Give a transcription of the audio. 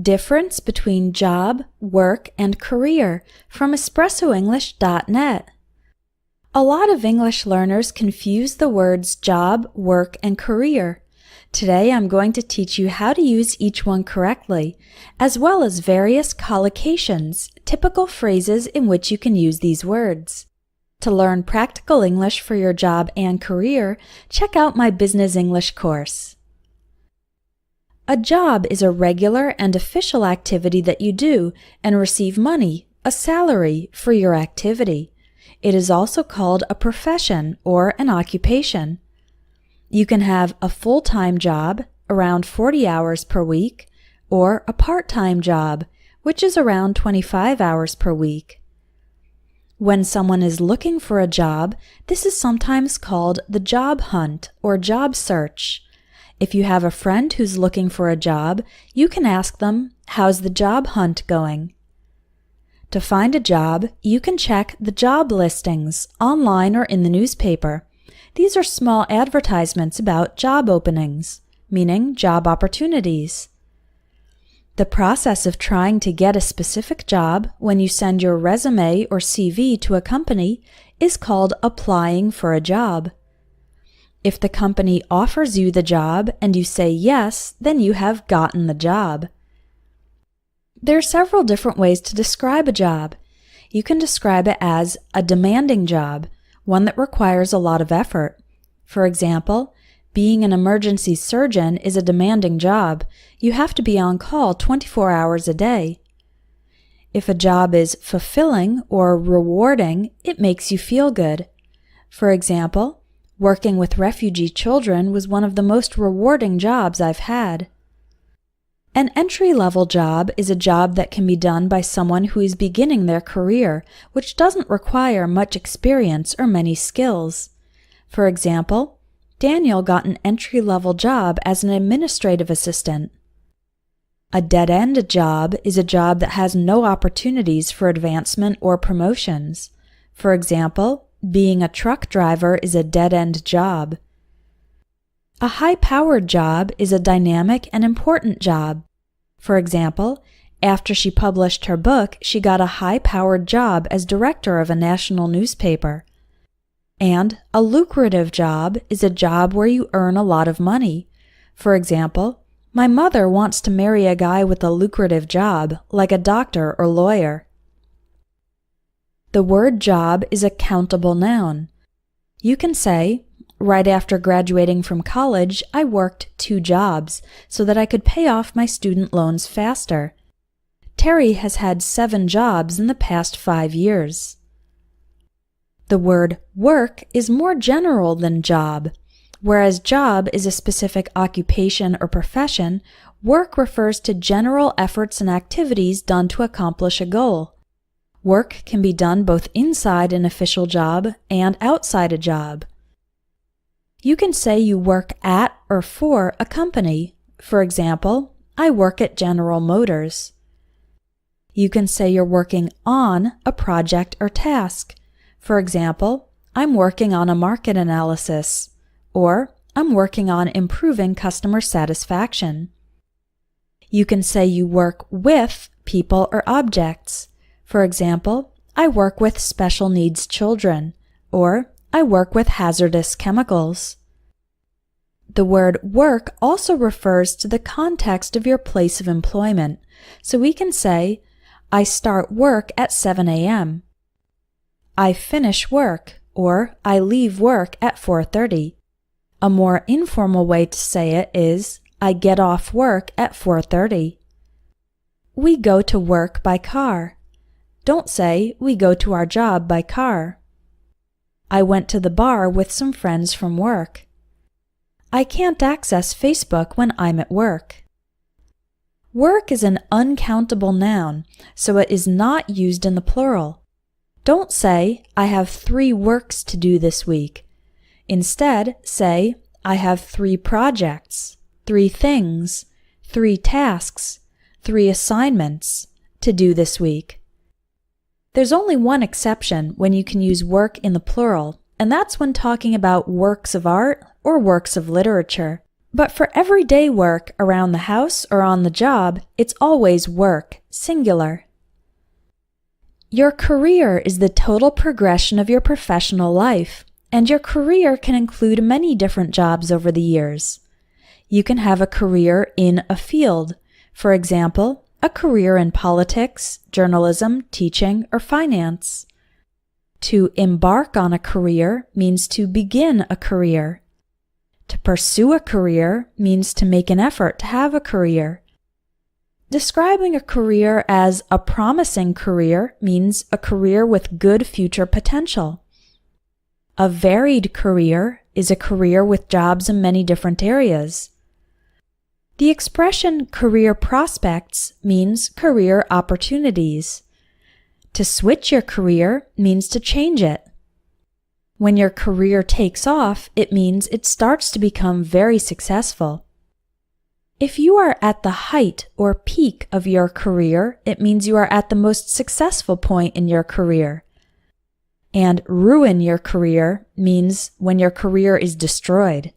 Difference between job, work, and career from EspressoEnglish.net. A lot of English learners confuse the words job, work, and career. Today I'm going to teach you how to use each one correctly, as well as various collocations, typical phrases in which you can use these words. To learn practical English for your job and career, check out my Business English course. A job is a regular and official activity that you do and receive money, a salary, for your activity. It is also called a profession or an occupation. You can have a full-time job, around 40 hours per week, or a part-time job, which is around 25 hours per week. When someone is looking for a job, this is sometimes called the job hunt or job search. If you have a friend who's looking for a job, you can ask them, "How's the job hunt going?" To find a job, you can check the job listings online or in the newspaper. These are small advertisements about job openings, meaning job opportunities. The process of trying to get a specific job when you send your resume or CV to a company is called applying for a job. If the company offers you the job and you say yes, then you have gotten the job. There are several different ways to describe a job. You can describe it as a demanding job, one that requires a lot of effort. For example, being an emergency surgeon is a demanding job. You have to be on call 24 hours a day. If a job is fulfilling or rewarding, it makes you feel good. For example, working with refugee children was one of the most rewarding jobs I've had. An entry-level job is a job that can be done by someone who is beginning their career, which doesn't require much experience or many skills. For example, Daniel got an entry-level job as an administrative assistant. A dead-end job is a job that has no opportunities for advancement or promotions. For example, being a truck driver is a dead-end job. A high-powered job is a dynamic and important job. For example, after she published her book, she got a high-powered job as director of a national newspaper. And a lucrative job is a job where you earn a lot of money. For example, my mother wants to marry a guy with a lucrative job, like a doctor or lawyer. The word job is a countable noun. You can say, right after graduating from college, I worked 2 jobs so that I could pay off my student loans faster. Terry has had 7 jobs in the past 5 years. The word work is more general than job. Whereas job is a specific occupation or profession, work refers to general efforts and activities done to accomplish a goal. Work can be done both inside an official job and outside a job. You can say you work at or for a company. For example, I work at General Motors. You can say you're working on a project or task. For example, I'm working on a market analysis, or I'm working on improving customer satisfaction. You can say you work with people or objects. For example, I work with special needs children, or I work with hazardous chemicals. The word work also refers to the context of your place of employment, so we can say, I start work at 7 a.m. I finish work, or I leave work at 4:30. A more informal way to say it is, I get off work at 4:30. We go to work by car. Don't say, we go to our job by car. I went to the bar with some friends from work. I can't access Facebook when I'm at work. Work is an uncountable noun, so it is not used in the plural. Don't say, I have 3 works to do this week. Instead, say, I have 3 projects, 3 things, 3 tasks, 3 assignments to do this week. There's only one exception when you can use work in the plural, and that's when talking about works of art or works of literature. But for everyday work around the house or on the job, it's always work, singular. Your career is the total progression of your professional life, and your career can include many different jobs over the years. You can have a career in a field, for example, a career in politics, journalism, teaching, or finance. To embark on a career means to begin a career. To pursue a career means to make an effort to have a career. Describing a career as a promising career means a career with good future potential. A varied career is a career with jobs in many different areas. The expression career prospects means career opportunities. To switch your career means to change it. When your career takes off, it means it starts to become very successful. If you are at the height or peak of your career, it means you are at the most successful point in your career. And ruin your career means when your career is destroyed.